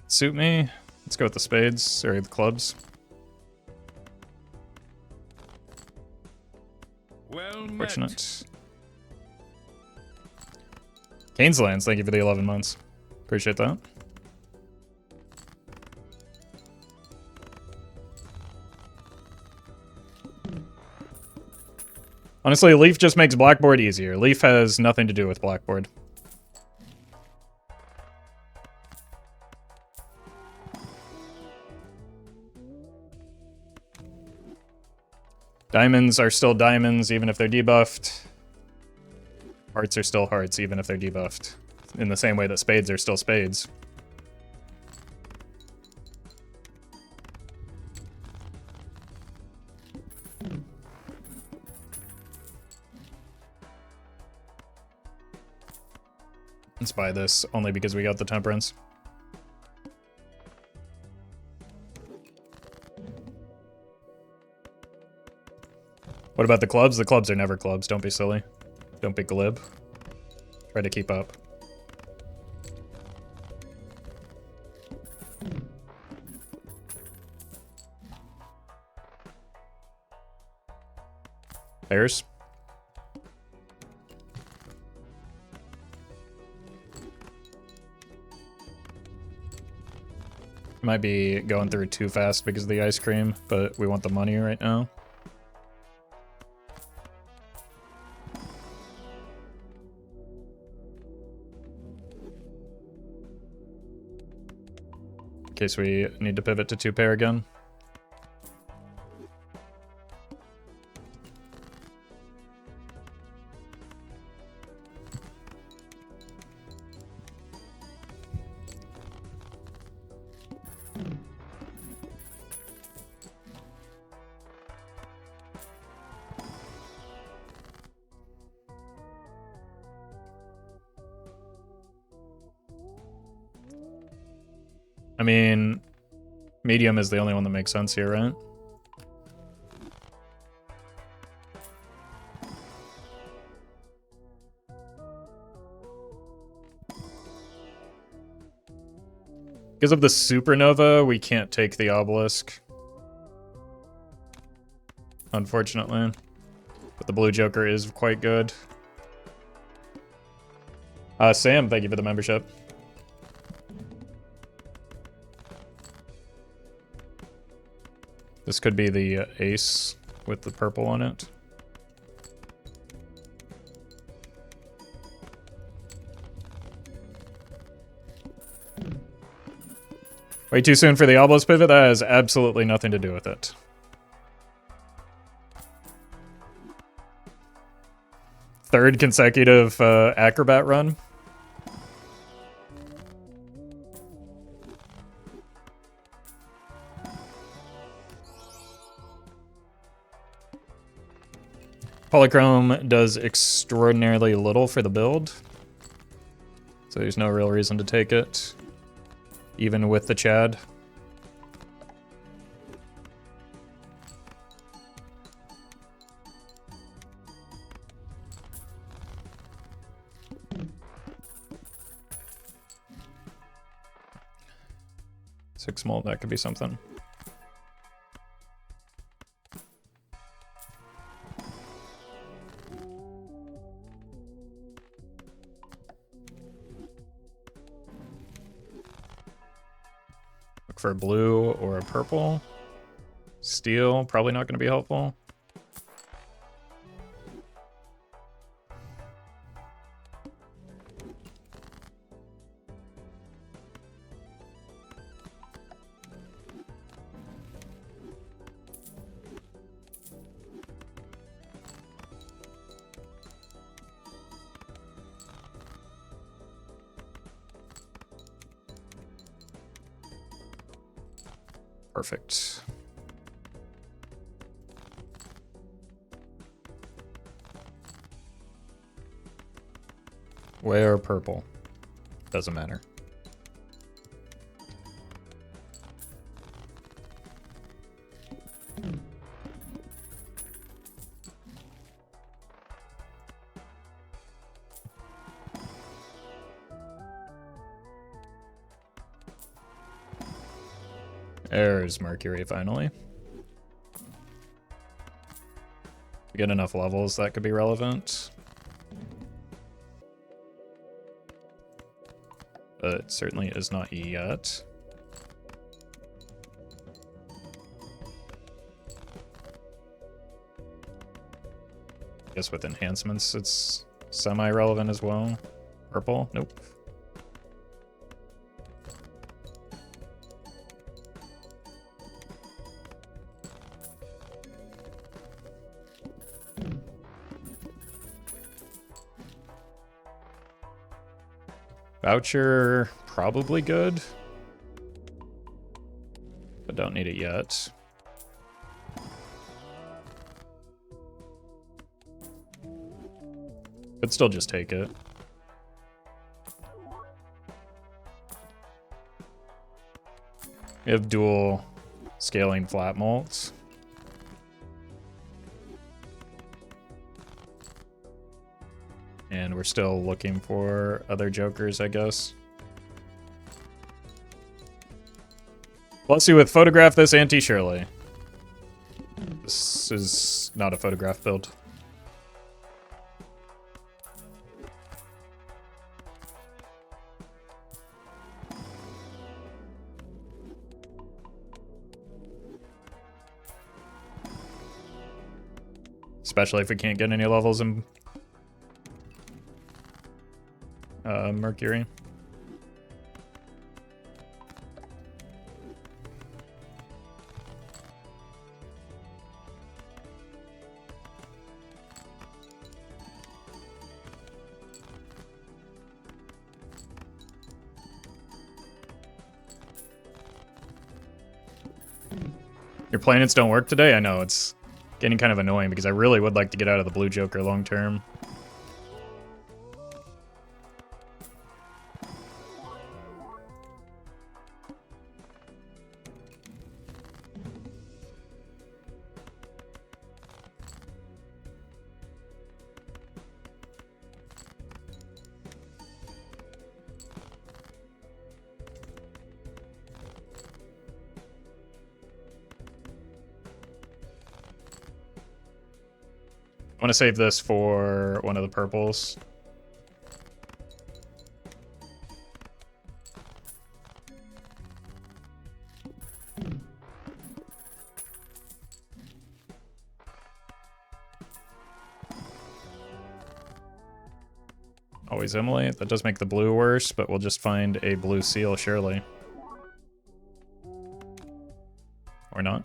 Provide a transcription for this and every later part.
suit me. Let's go with the spades, or the clubs. Well Fortunate. Kane's Lands, thank you for the 11 months. Appreciate that. Honestly, Leaf just makes Blackboard easier. Leaf has nothing to do with Blackboard. Diamonds are still diamonds, even if they're debuffed. Hearts are still hearts, even if they're debuffed. In the same way that spades are still spades. Let's buy this, only because we got the Temperance. What about the clubs? The clubs are never clubs. Don't be silly. Don't be glib. Try to keep up. Pairs. Might be going through too fast because of the ice cream, but we want the money right now. In case we need to pivot to 2-pair again. I mean, medium is the only one that makes sense here, right? Because of the supernova, we can't take the obelisk. Unfortunately. But the blue joker is quite good. Sam, thank you for the membership. This could be the ace with the purple on it. Way too soon for the obelisk pivot? That has absolutely nothing to do with it. Third consecutive acrobat run. Polychrome does extraordinarily little for the build, so there's no real reason to take it, even with the Chad. Six Mult, that could be something. Look for a blue or a purple. Steel, probably not going to be helpful. Perfect. Where purple? Doesn't matter. There's Mercury, finally. We get enough levels that could be relevant. But it certainly is not yet. I guess with enhancements, it's semi-relevant as well. Purple? Nope. Voucher, probably good. But don't need it yet. Could still just take it. We have dual scaling flat mults. And we're still looking for other jokers, I guess. Bless you with photograph this ante, surely. This is not a photograph build. Especially if we can't get any levels in Mercury. Your planets don't work today? I know, it's getting kind of annoying because I really would like to get out of the blue Joker long term. I want to save this for one of the purples. Always Emily. That does make the blue worse, but we'll just find a blue seal, surely. Or not.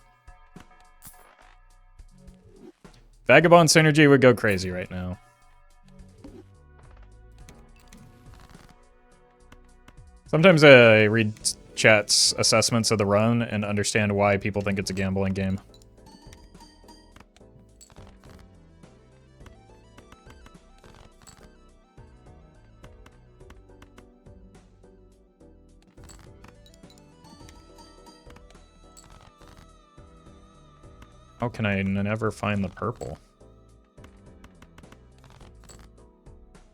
Vagabond synergy would go crazy right now. Sometimes I read chat's assessments of the run and understand why people think it's a gambling game. How can I never find the purple?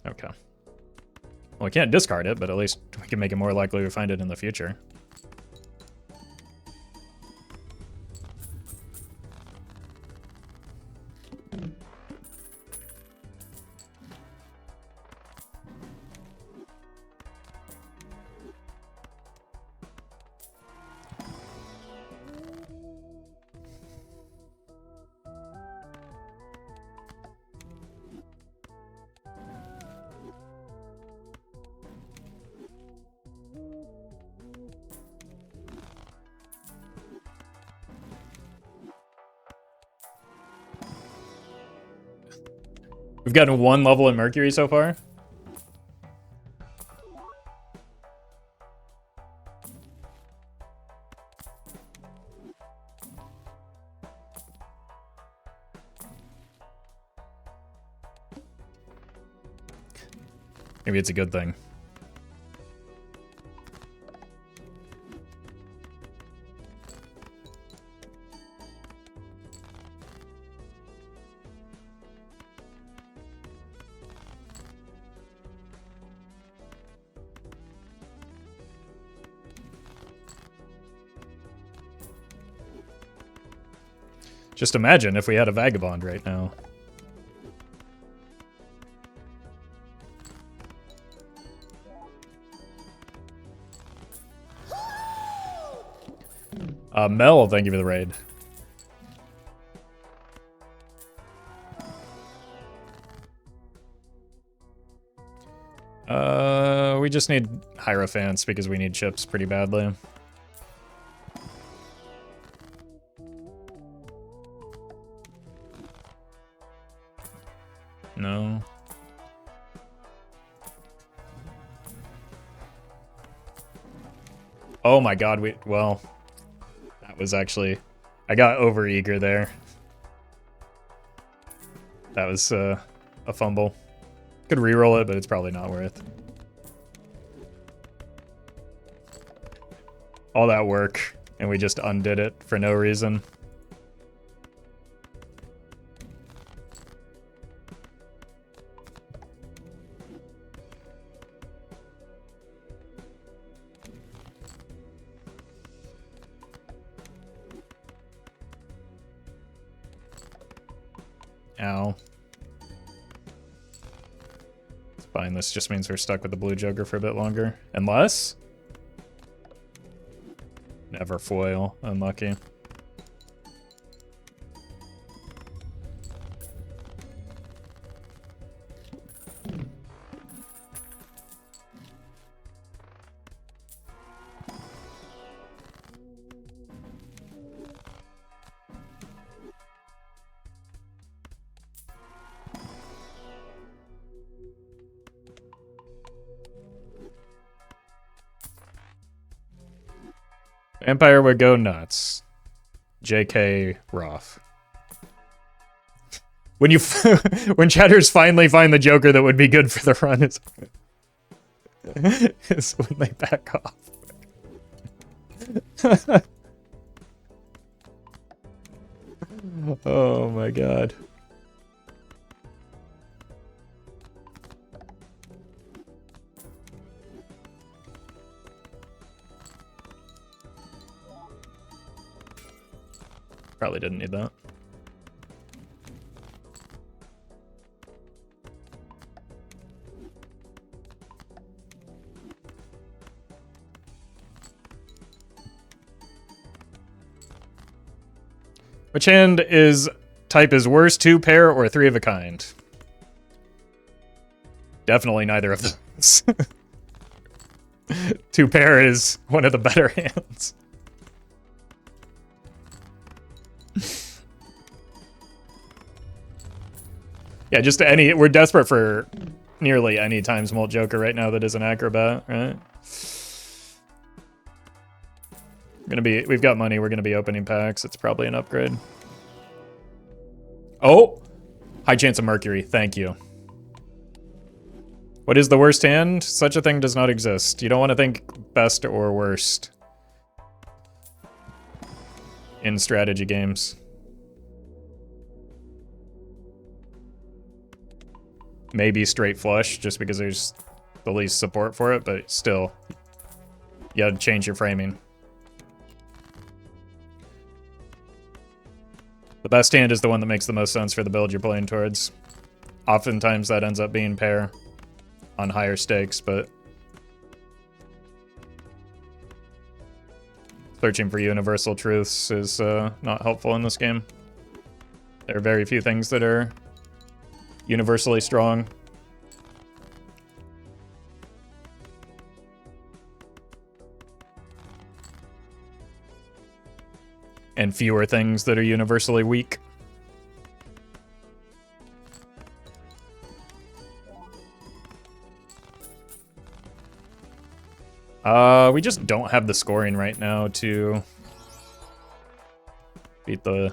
Okay. Well, we can't discard it, but at least we can make it more likely we find it in the future. We've gotten one level in Mercury so far. Maybe it's a good thing. Just imagine if we had a Vagabond right now. Mel, thank you for the raid. We just need Hierophants because we need chips pretty badly. No. Oh my god, well, that was actually, I got over eager there. That was a fumble. Could reroll it, but it's probably not worth. All that work, and we just undid it for no reason. Ow. It's fine, this just means we're stuck with the blue Joker for a bit longer. Unless... Never foil. Unlucky. Vampire would go nuts. JK Roff. When you when chatters finally find the Joker that would be good for the run is when they back off. Oh my god. Probably didn't need that. Which hand is type is worse, 2 pair or 3 of a kind? Definitely neither of those. 2 pair is one of the better hands. Yeah, just any. We're desperate for nearly any times Mult Joker right now that is an acrobat, right? We've got money. We're gonna be opening packs. It's probably an upgrade. Oh, high chance of Mercury. Thank you. What is the worst hand? Such a thing does not exist. You don't want to think best or worst in strategy games. Maybe straight flush, just because there's the least support for it, but still, you gotta change your framing. The best hand is the one that makes the most sense for the build you're playing towards. Oftentimes that ends up being pair on higher stakes, but searching for universal truths is not helpful in this game. There are very few things that are universally strong. And fewer things that are universally weak. We just don't have the scoring right now to beat the,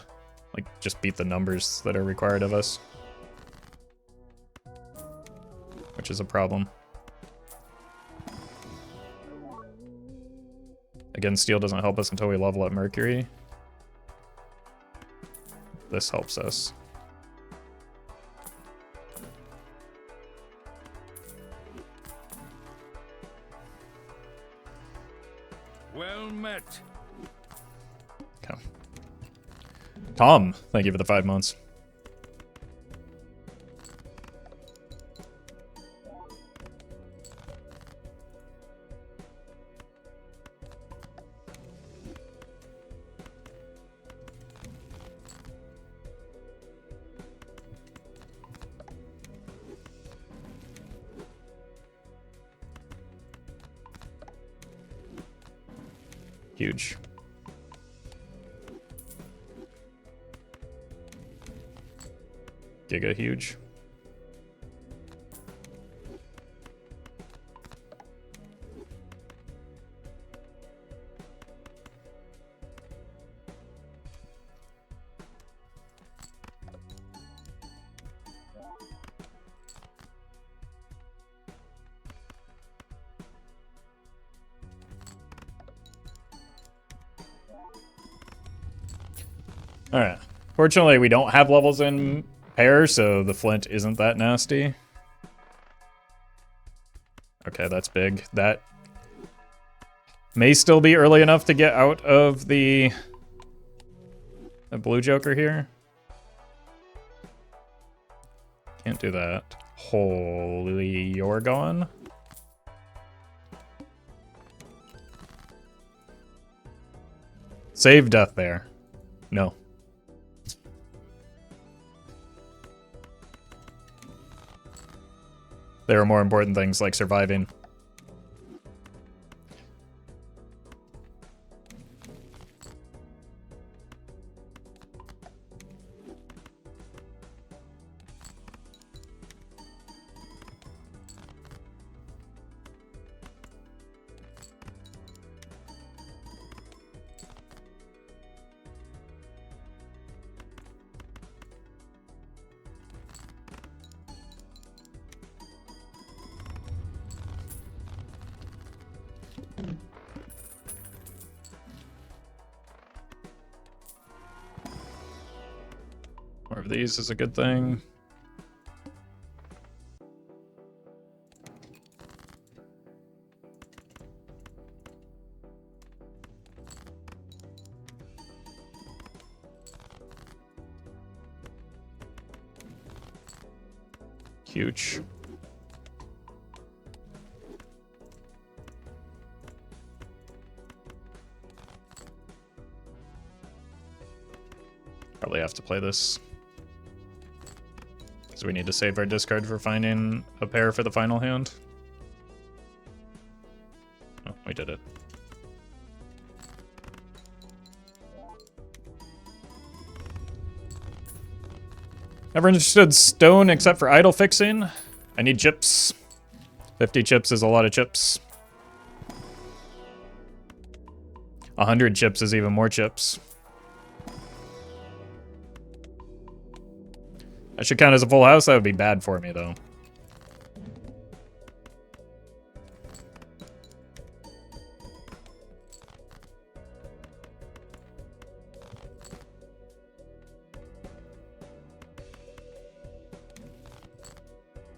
just beat the numbers that are required of us. Which is a problem. Again, steel doesn't help us until we level up Mercury. This helps us. Well met. Okay. Tom, thank you for the 5 months. Huge. Giga huge. Alright. Fortunately, we don't have levels in pair, so the flint isn't that nasty. Okay, that's big. That may still be early enough to get out of the blue joker here. Can't do that. Holy, you're gone. Save death there. No. There are more important things like surviving. More of these is a good thing. Huge. Probably have to play this. So we need to save our discard for finding a pair for the final hand. Oh, we did it. Never understood stone except for idle fixing. I need chips. 50 chips is a lot of chips. 100 chips is even more chips. That should count as a full house. That would be bad for me, though.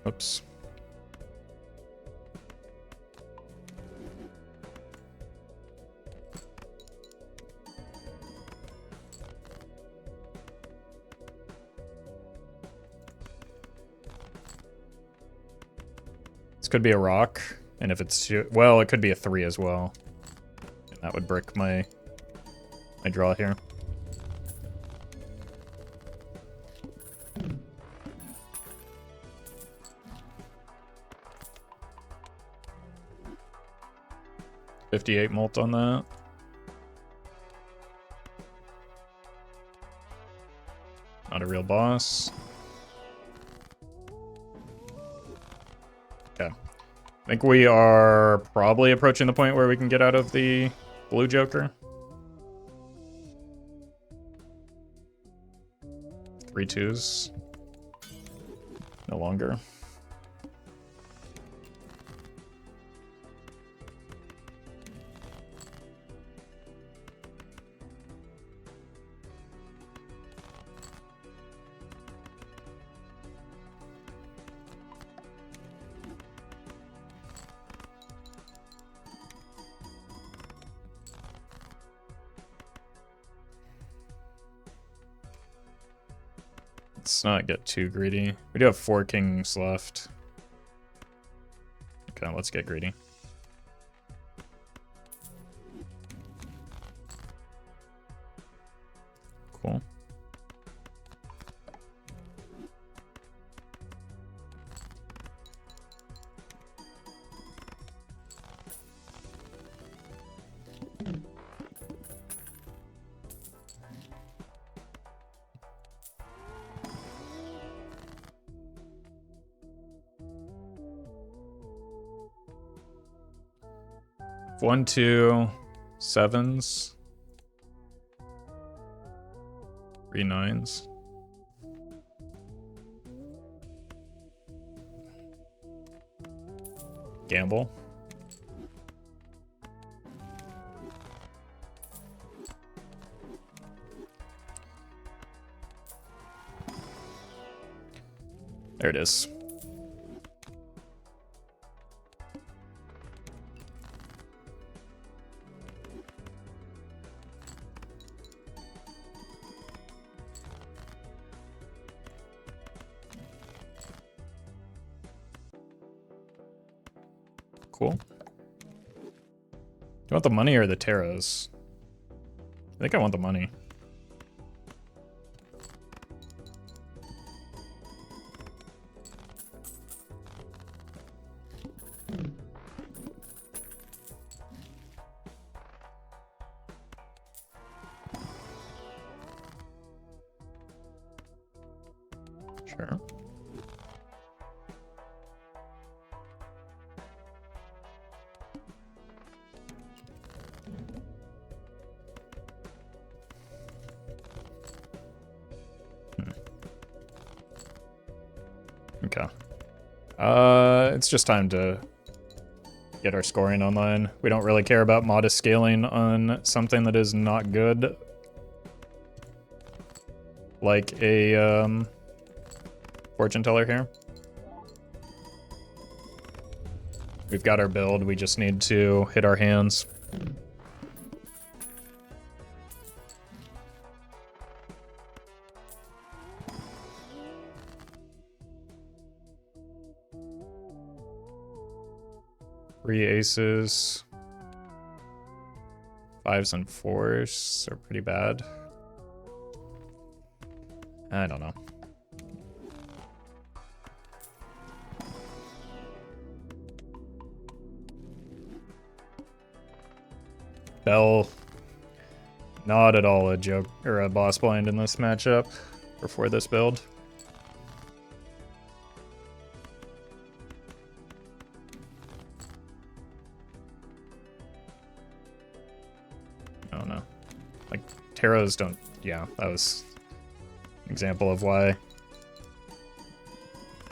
Oops. This could be a rock, and if it's, well, it could be a 3 as well. And that would brick my draw here. $58 mult on that. Not a real boss. Okay. I think we are probably approaching the point where we can get out of the blue joker. 3 2s. No longer. Let's not get too greedy. We do have 4 kings left. Okay, let's get greedy. Cool. One, 2, 7s. 3 9s. Gamble. There it is. Cool. Do you want the money or the taros? I think I want the money. Sure. Okay. It's just time to get our scoring online. We don't really care about modest scaling on something that is not good. Like a fortune teller here. We've got our build, we just need to hit our hands. Three aces. 5s and 4s are pretty bad. I don't know. Bell, not at all a joke or a boss blind in this matchup or for this build. I don't know. Like taros don't. Yeah, that was an example of why.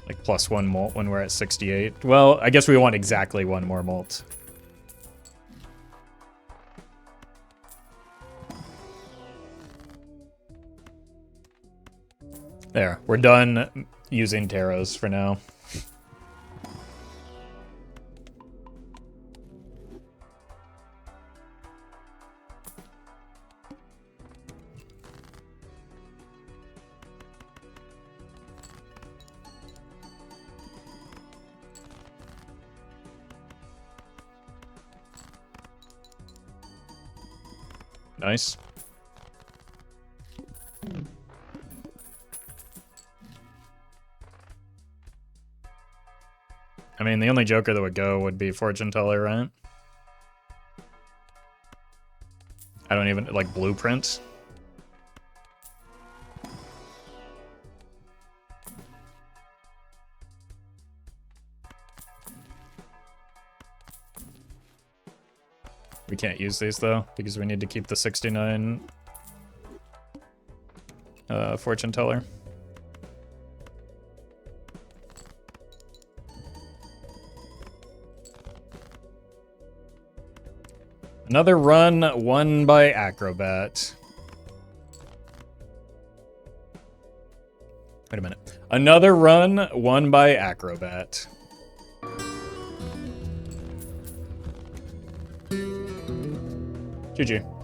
Like +1 mult when we're at 68. Well, I guess we want exactly 1 more mult. There, we're done using taros for now. Nice. I mean, the only joker that would go would be fortune teller, right? I don't even like blueprint. We can't use these though, because we need to keep the 69 fortune teller. Another run won by Acrobat. Wait a minute. Another run won by Acrobat. GG.